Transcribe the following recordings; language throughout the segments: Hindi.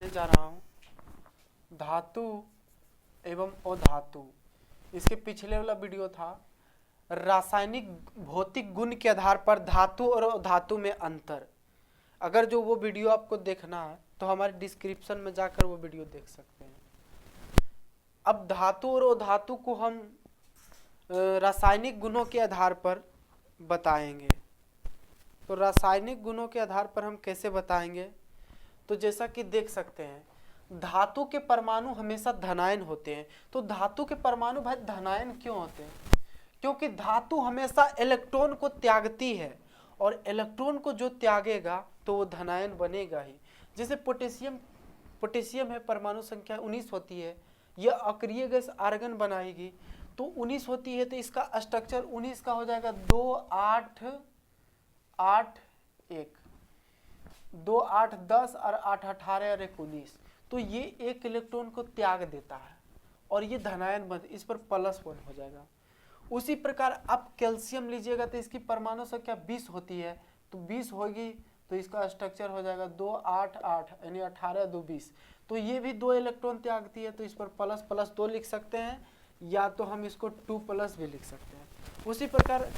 जा रहा हूँ धातु एवं अधातु। इसके पिछले वाला वीडियो था रासायनिक भौतिक गुण के आधार पर धातु और अधातु में अंतर। अगर जो वो वीडियो आपको देखना है तो हमारे डिस्क्रिप्शन में जाकर वो वीडियो देख सकते हैं। अब धातु और अधातु को हम रासायनिक गुणों के आधार पर बताएंगे। तो रासायनिक गुणों के आधार पर हम कैसे बताएंगे? तो जैसा कि देख सकते हैं धातु के परमाणु हमेशा धनायन होते हैं। तो धातु के परमाणु भाई धनायन क्यों होते हैं? क्योंकि धातु हमेशा इलेक्ट्रॉन को त्यागती है और इलेक्ट्रॉन को जो त्यागेगा तो वो धनायन बनेगा ही। जैसे पोटेशियम है, परमाणु संख्या 19 होती है, यह अक्रिय गैस आर्गन बनाएगी तो 19 होती है, तो इसका स्ट्रक्चर 19 का हो जाएगा 2 8 8 1 2 8 10 और 8 18 और 1 19। तो ये एक इलेक्ट्रॉन को त्याग देता है और ये धनायन बन, इस पर +1 हो जाएगा। उसी प्रकार आप कैल्शियम लीजिएगा तो इसकी परमाणु संख्या 20 होती है, तो 20 होगी तो इसका स्ट्रक्चर हो जाएगा 2 8 8 यानी 18 2 20। तो ये भी 2 इलेक्ट्रॉन त्यागती है, तो इस पर ++2 लिख सकते हैं या तो हम इसको 2+ भी लिख सकते हैं। उसी प्रकार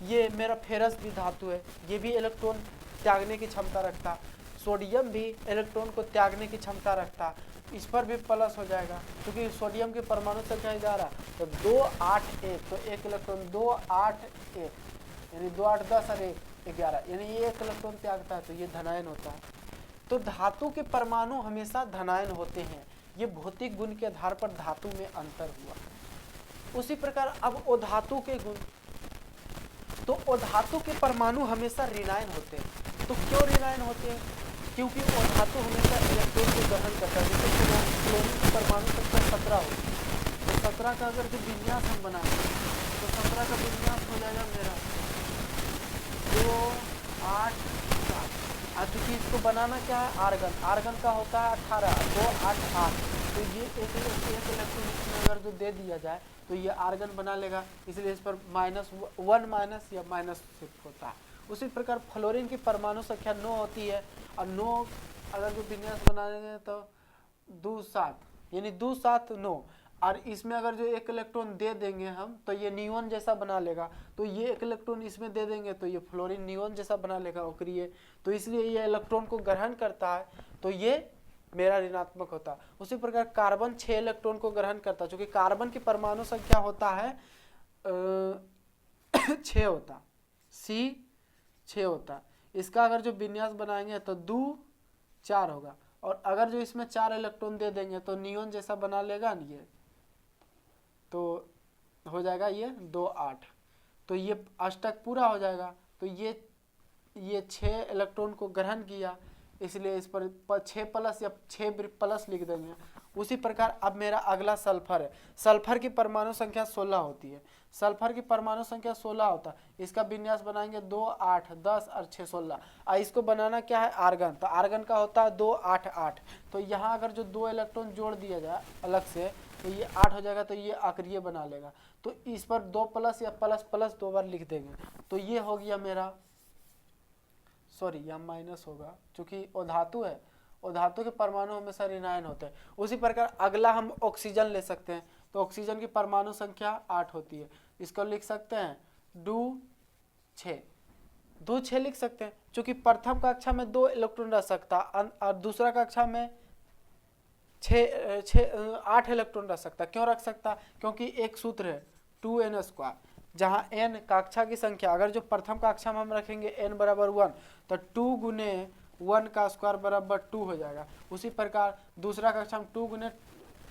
ये मेरा फेरस भी धातु है, ये भी इलेक्ट्रॉन त्यागने की क्षमता रखता। सोडियम भी इलेक्ट्रॉन को त्यागने की क्षमता रखता, इस पर भी प्लस हो जाएगा क्योंकि सोडियम की परमाणु संख्या 11, तो 2 8 1, तो एक इलेक्ट्रॉन 2 8 1 यानी 2 8 10 और 1 11 यानी ये एक इलेक्ट्रॉन त्यागता है, तो ये धनायन होता है। तो धातु के परमाणु हमेशा धनायन होते हैं। ये भौतिक गुण के आधार पर धातु में अंतर हुआ। उसी प्रकार अब अधातु के गुण, तो अधातु के परमाणु हमेशा ऋणायन होते हैं। तो क्यों ऋणायन होते हैं? क्योंकि अधातु हमेशा इलेक्ट्रॉन को ग्रहण करता है। जैसे क्लोरीन की परमाणु संख्या 17 होगी, तो 17 का अगर जो विन्यास हम बनाएंगे तो 17 का विन्यास हो जाएगा मेरा 2 8 7। चूंकि इसको बनाना क्या है आर्गन, आर्गन का होता है 18 2 8 8, तो ये एक इलेक्ट्रॉन इसमें अगर जो दे दिया जाए तो ये आर्गन बना लेगा, इसलिए इस पर -1 माइनस या माइनस शिफ्ट होता है। उसी प्रकार फ्लोरीन की परमाणु संख्या 9 होती है और 9 अगर जो विन्यास बनाएंगे तो 2 7 यानी 2 7 9, और इसमें अगर जो एक इलेक्ट्रॉन दे देंगे हम तो ये नियोन जैसा बना लेगा, तो ये एक इलेक्ट्रॉन इसमें दे देंगे तो ये फ्लोरीन नियोन जैसा बना लेगा अक्रिय, तो इसलिए ये इलेक्ट्रॉन को ग्रहण करता है, तो ये मेरा ऋणात्मक होता। उसी प्रकार कार्बन 6 इलेक्ट्रॉन को ग्रहण करता, क्योंकि कार्बन की परमाणु संख्या होता है 6 होता, C6 होता। इसका अगर जो विन्यास बनाएंगे तो 2 4 होगा, और अगर जो इसमें 4 इलेक्ट्रॉन दे देंगे तो नियोन जैसा बना लेगा ना, ये तो हो जाएगा ये 2 8, तो ये अष्टक पूरा हो जाएगा। तो ये 6 इलेक्ट्रॉन को ग्रहण किया, इसलिए इस पर 6+ या 6+ लिख देंगे। उसी प्रकार अब मेरा अगला सल्फर है। सल्फर की परमाणु संख्या 16 होती है, सल्फर की परमाणु संख्या 16 होता है। इसका विन्यास बनाएंगे 2 8 10 और 6 16। इसको बनाना क्या है आर्गन, तो आर्गन का होता है 2 8 8। तो यहाँ अगर जो 2 इलेक्ट्रॉन जोड़ दिया जाए अलग से तो ये 8 हो जाएगा, तो ये अक्रिय बना लेगा, तो इस पर 2+ या ++ 2 बार लिख देंगे, तो ये हो गया मेरा, सॉरी यहाँ माइनस होगा क्योंकि अधातु है, अधातु के परमाणु हमेशा ऋणायन होते हैं। उसी प्रकार अगला हम ऑक्सीजन ले सकते हैं, तो ऑक्सीजन की परमाणु संख्या 8 होती है, इसको लिख सकते हैं 2 6 लिख सकते हैं, क्योंकि प्रथम कक्षा में 2 इलेक्ट्रॉन रह सकता और दूसरा कक्षा में 8 इलेक्ट्रॉन रख सकता। क्यों रख सकता? क्योंकि एक सूत्र है 2n², जहाँ n कक्षा की संख्या, अगर जो प्रथम कक्षा में हम रखेंगे n बराबर 1 तो 2 गुने 1 का स्क्वायर बराबर 2 हो जाएगा। उसी प्रकार दूसरा कक्षा में 2 गुने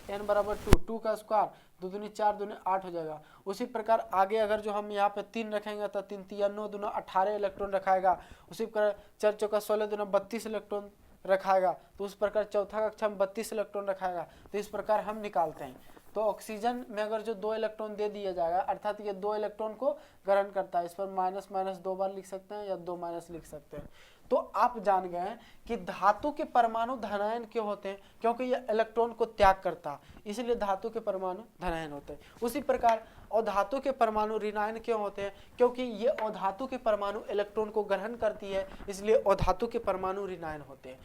n बराबर 2 का स्क्वायर 2 दूनी 4 दूनी 8 हो जाएगा। उसी प्रकार आगे अगर जो हम यहाँ पे 3 रखेंगे तो 3 3 9 दूना 18 इलेक्ट्रॉन रखाएगा। उसी प्रकार 4 चौका 16 दूना 32 इलेक्ट्रॉन रखाएगा, तो उस प्रकार चौथा कक्षा में 32 इलेक्ट्रॉन रखाएगा। तो इस प्रकार हम निकालते हैं। तो ऑक्सीजन में अगर जो 2 इलेक्ट्रॉन दे दिया जाएगा, अर्थात ये 2 इलेक्ट्रॉन को ग्रहण करता है, इस पर -- 2 बार लिख सकते हैं या 2- लिख सकते हैं। तो आप जान गए हैं कि धातु के परमाणु धनायन क्यों होते हैं, क्योंकि ये इलेक्ट्रॉन को त्याग करता है, इसलिए धातु के परमाणु धनायन होते हैं। उसी प्रकार अधातु के परमाणु ऋणायन क्यों होते हैं, क्योंकि ये अधातु के परमाणु इलेक्ट्रॉन को ग्रहण करती है, इसलिए अधातु के परमाणु ऋणायन होते हैं।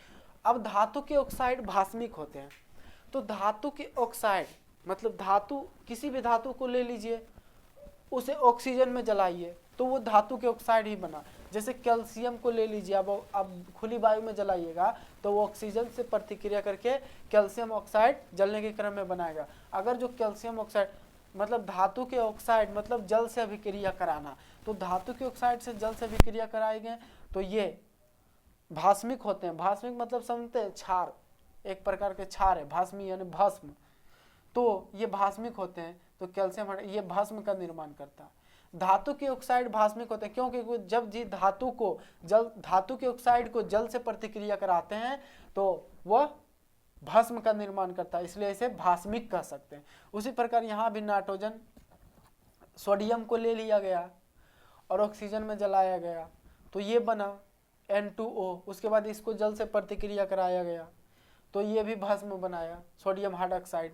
अब धातु के ऑक्साइड भास्मिक होते हैं, तो धातु के ऑक्साइड मतलब धातु, किसी भी धातु को ले लीजिए, उसे ऑक्सीजन में जलाइए तो वो धातु के ऑक्साइड ही बना। जैसे कैल्शियम को ले लीजिए, अब खुली वायु में जलाइएगा तो वो ऑक्सीजन से प्रतिक्रिया करके कैल्शियम ऑक्साइड जलने के क्रम में बनाएगा। अगर जो कैल्शियम ऑक्साइड मतलब धातु के ऑक्साइड मतलब जल से अभिक्रिया कराना, तो धातु के ऑक्साइड से जल से अभिक्रिया कराएंगे तो ये भास्मिक होते हैं। भास्मिक मतलब समझते हैं, क्षार, एक प्रकार के क्षार है, भास्मी यानी भस्म, तो ये भास्मिक होते हैं। तो कैल्शियम ये भस्म का निर्माण करता है। धातु के ऑक्साइड भास्मिक होते हैं क्योंकि जब जी धातु के ऑक्साइड को जल से प्रतिक्रिया कराते हैं तो वह भस्म का निर्माण करता है, इसलिए इसे भास्मिक कह सकते हैं। उसी प्रकार यहाँ भी नाइट्रोजन, सोडियम को ले लिया गया और ऑक्सीजन में जलाया गया तो ये बना N2O। उसके बाद इसको जल से प्रतिक्रिया कराया गया तो ये भी भस्म बनाया, सोडियम हाइड्रोक्साइड।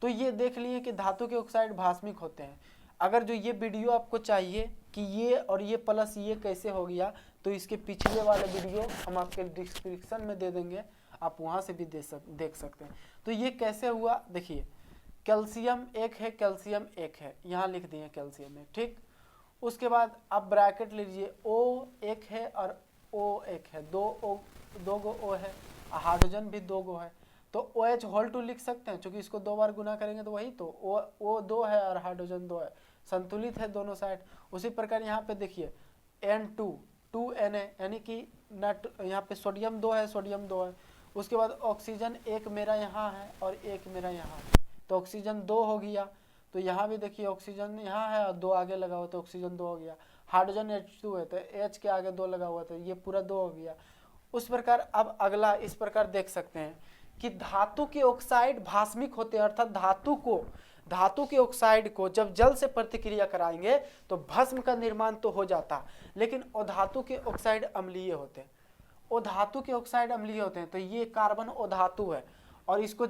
तो ये देख लिए कि धातु के ऑक्साइड भास्मिक होते हैं। अगर जो ये वीडियो आपको चाहिए कि ये और ये प्लस ये कैसे हो गया, तो इसके पिछले वाले वीडियो हम आपके डिस्क्रिप्शन में दे देंगे, आप वहाँ से भी देख सकते हैं। तो ये कैसे हुआ देखिए, कैल्शियम एक है, कैल्शियम एक है, यहाँ लिख दिए कैल्शियम है, ठीक। उसके बाद आप ब्रैकेट लीजिए, O एक है और O एक है, दो गो O है, हाइड्रोजन भी 2 गो है, तो OH होल 2 लिख सकते हैं, क्योंकि इसको 2 बार गुना करेंगे तो वही तो O 2 है और हाइड्रोजन 2 है, संतुलित है दोनों साइड। उसी प्रकार यहाँ पे देखिए N2 2Na यानी कि यहाँ पे सोडियम 2 है, सोडियम 2 है। उसके बाद ऑक्सीजन एक मेरा यहाँ है और एक मेरा यहाँ है, तो ऑक्सीजन 2 हो गया। तो यहाँ भी देखिए ऑक्सीजन यहाँ है और 2 आगे लगा हुआ तो ऑक्सीजन 2 हो गया। हाइड्रोजन H2 है तो H के आगे 2 लगा हुआ तो ये पूरा 2 हो गया। उस प्रकार अब अगला इस प्रकार देख सकते हैं कि धातु के ऑक्साइड भास्मिक होते हैं, अर्थात धातु के ऑक्साइड को जब जल से प्रतिक्रिया कराएंगे तो भस्म का निर्माण तो हो जाता, लेकिन अधातु के ऑक्साइड अम्लीय होते हैं। अधातु के ऑक्साइड अम्लीय होते हैं तो ये कार्बन अधातु है और इसको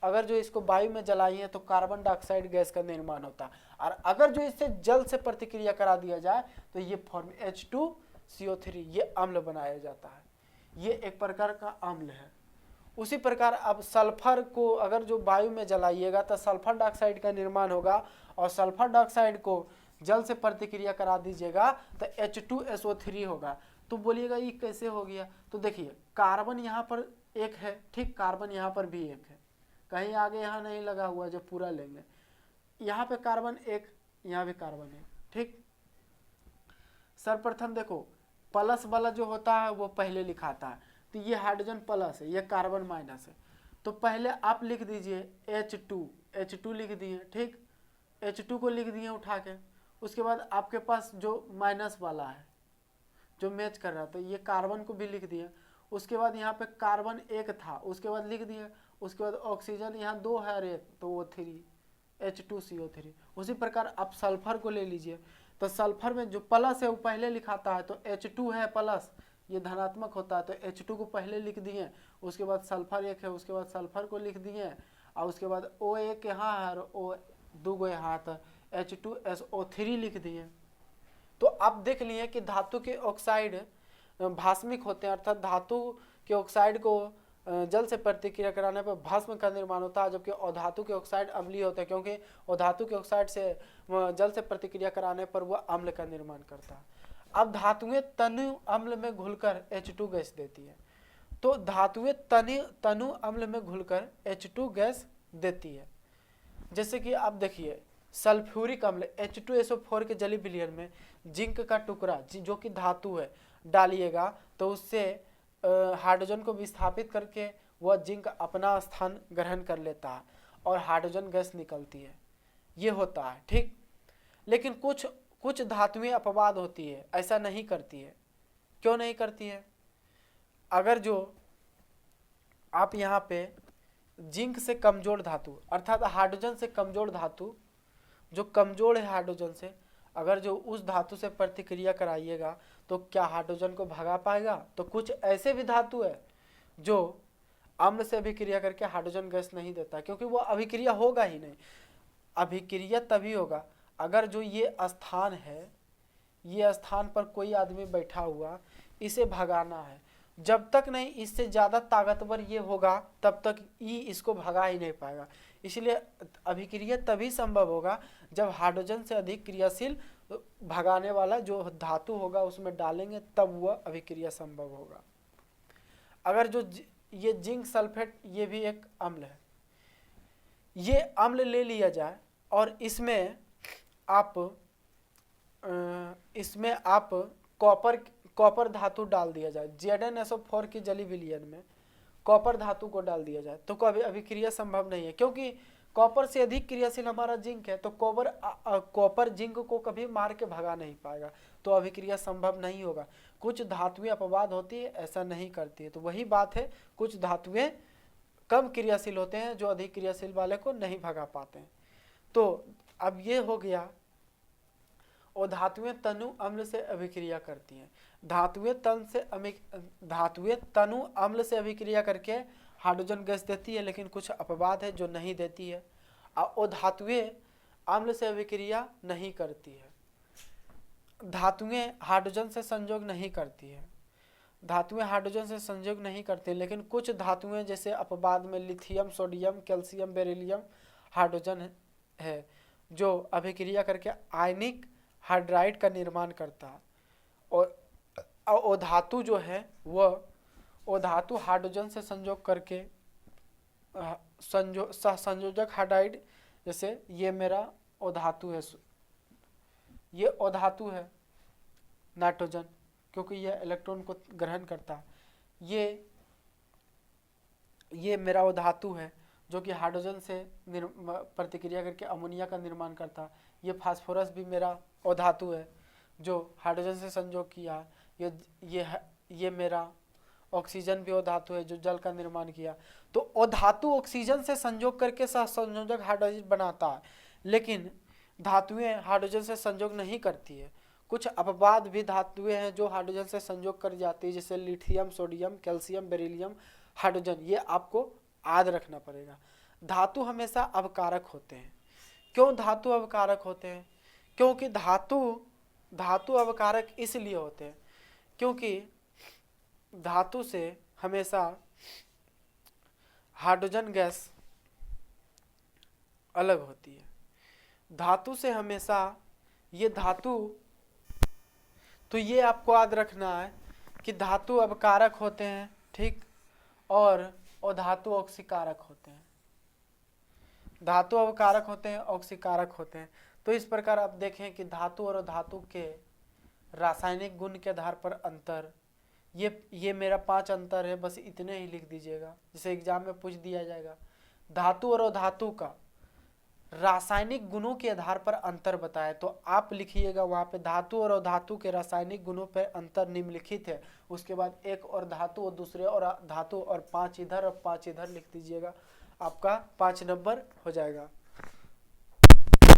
अगर जो इसको वायु में जलाइए तो कार्बन डाइऑक्साइड गैस का निर्माण होता है, और अगर जो इससे जल से प्रतिक्रिया करा दिया जाए तो ये फॉर्म H2CO3 ये अम्ल बनाया जाता है, ये एक प्रकार का अम्ल है। उसी प्रकार अब सल्फर को अगर जो वायु में जलाइएगा तो सल्फर डाइऑक्साइड का निर्माण होगा, और सल्फर डाइऑक्साइड को जल से प्रतिक्रिया करा दीजिएगा तो H2SO3 होगा। तो बोलिएगा ये कैसे हो गया, तो देखिए कार्बन यहाँ पर एक है, ठीक, कार्बन यहाँ पर भी एक है, कहीं आगे यहाँ नहीं लगा हुआ, जो पूरा लेंगे यहाँ पे कार्बन एक, यहाँ भी कार्बन एक, ठीक। सर्वप्रथम देखो प्लस वाला जो होता है वो पहले लिखाता है, तो ये हाइड्रोजन प्लस है, ये कार्बन माइनस है, तो पहले आप लिख दीजिए H2 लिख दिए, ठीक, H2 को लिख दिए उठा के। उसके बाद आपके पास जो माइनस वाला है जो मैच कर रहा था, ये कार्बन को भी लिख दिए। उसके बाद यहाँ पे कार्बन एक था, उसके बाद लिख दिए। उसके बाद ऑक्सीजन यहाँ 2 है और 1, तो वो 3 H2CO3। उसी प्रकार आप सल्फर को ले लीजिए, तो सल्फर में जो प्लस है वो पहले लिखाता है, तो H2 है प्लस, ये धनात्मक होता है, तो H2 को पहले लिख दिए। उसके बाद सल्फर एक है, उसके बाद सल्फर को लिख दिए, और उसके बाद O एक यहाँ है और O 2 गो यहाँ, तो H2SO3 लिख दिए। तो आप देख लिए कि धातु के ऑक्साइड भास्मिक होते हैं, अर्थात धातु के ऑक्साइड को जल से प्रतिक्रिया कराने पर भस्म का निर्माण होता है, जबकि अधातु के ऑक्साइड अम्लीय होते हैं, क्योंकि अधातु के ऑक्साइड से जल से प्रतिक्रिया कराने पर वह अम्ल का निर्माण करता है। अब धातुएं तनु अम्ल में घुलकर H2 गैस देती है, तो धातुएं तनु अम्ल में घुलकर H2 गैस देती है। जैसे कि आप देखिए सल्फ्यूरिक अम्ल H2SO4 के जलीय विलयन में जिंक का टुकड़ा जो कि धातु है डालिएगा तो उससे हाइड्रोजन को विस्थापित करके वह जिंक अपना स्थान ग्रहण कर लेता है और हाइड्रोजन गैस निकलती है, ये होता है, ठीक। लेकिन कुछ धातुएं अपवाद होती है, ऐसा नहीं करती है। क्यों नहीं करती है? अगर जो आप यहाँ पे जिंक से कमजोर धातु अर्थात हाइड्रोजन से कमजोर धातु जो कमजोर है हाइड्रोजन से, अगर जो उस धातु से प्रतिक्रिया कराइएगा तो क्या हाइड्रोजन को भगा पाएगा? तो कुछ ऐसे भी धातु है जो अम्ल से अभिक्रिया करके हाइड्रोजन गैस नहीं देता, क्योंकि वो अभिक्रिया होगा ही नहीं। अभिक्रिया तभी होगा अगर जो ये स्थान है, ये स्थान पर कोई आदमी बैठा हुआ, इसे भगाना है, जब तक नहीं इससे ज़्यादा ताकतवर ये होगा तब तक ई इसको भगा ही नहीं पाएगा। इसलिए अभिक्रिया तभी संभव होगा जब हाइड्रोजन से अधिक क्रियाशील भगाने वाला जो धातु होगा उसमें डालेंगे, तब वह अभिक्रिया संभव होगा। अगर जो ये जिंक सल्फेट ये भी एक अम्ल है, ये अम्ल ले लिया जाए और इसमें आप कॉपर धातु डाल दिया जाए, ZnSO4 की जली विलयन में कॉपर धातु को डाल दिया जाए तो कभी अभिक्रिया संभव नहीं है, क्योंकि कॉपर से अधिक क्रियाशील हमारा जिंक है, तो कॉपर जिंक को कभी मार के भगा नहीं पाएगा, तो अभिक्रिया संभव नहीं होगा। कुछ धातुएं अपवाद होती है, ऐसा नहीं करती है। तो वही बात है, कुछ धातुएं कम क्रियाशील होते हैं जो अधिक क्रियाशील वाले को नहीं भगा पाते हैं। तो अब ये हो गया, और धातुएं तनु अम्ल से अभिक्रिया करती हैं। धातुएं तनु अम्ल से अभिक्रिया करके हाइड्रोजन गैस देती है, लेकिन कुछ अपवाद है जो नहीं देती है। और धातुएं अम्ल से अभिक्रिया नहीं करती है, धातुएं हाइड्रोजन से संयोग नहीं करती है, धातुएं हाइड्रोजन से संयोग नहीं करती, लेकिन कुछ धातुएं जैसे अपवाद में lithium, sodium, calcium, beryllium hydrogen है जो अभिक्रिया करके आयनिक हाइड्राइड का निर्माण करता है। और धातु जो है वह धातु हाइड्रोजन से संयोग करके संयोजक हाइड्राइड, जैसे ये मेरा धातु है, ये धातु है नाइट्रोजन, क्योंकि यह इलेक्ट्रॉन को ग्रहण करता है। ये मेरा धातु है जो कि हाइड्रोजन से प्रतिक्रिया करके अमोनिया का निर्माण करता है। ये फास्फोरस भी मेरा धातु है जो हाइड्रोजन से संयोग किया। ये मेरा ऑक्सीजन भी धातु है जो जल का निर्माण किया। तो धातु ऑक्सीजन से संयोग करके सहसंयोजक हाइड्रोजन बनाता है, लेकिन धातुएं हाइड्रोजन से संयोग नहीं करती है। कुछ अपवाद भी धातुएं हैं जो हाइड्रोजन से संयोग कर जाती है, जैसे lithium, sodium, calcium, beryllium, hydrogen. ये आपको याद रखना पड़ेगा। धातु हमेशा अवकारक होते हैं। क्यों धातु अवकारक होते हैं? क्योंकि धातु अवकारक इसलिए होते हैं क्योंकि धातु से हमेशा हाइड्रोजन गैस अलग होती है। धातु से हमेशा ये धातु, तो ये आपको याद रखना है कि धातु अवकारक होते हैं, ठीक, और धातु ऑक्सीकारक होते हैं। धातु अवकारक होते हैं, ऑक्सीकारक होते हैं। तो इस प्रकार आप देखें कि धातु और धातु के रासायनिक गुण के आधार पर अंतर, ये मेरा 5 अंतर है, बस इतने ही लिख दीजिएगा, जैसे एग्जाम में पूछ दिया जाएगा धातु और धातु का रासायनिक गुणों के आधार पर अंतर बताए, तो आप लिखिएगा वहाँ पे धातु और धातु के रासायनिक गुणों पर अंतर निम्नलिखित है। उसके बाद एक और धातु और दूसरे और धातु और 5 इधर और 5 इधर लिख दीजिएगा, आपका 5 नंबर हो जाएगा।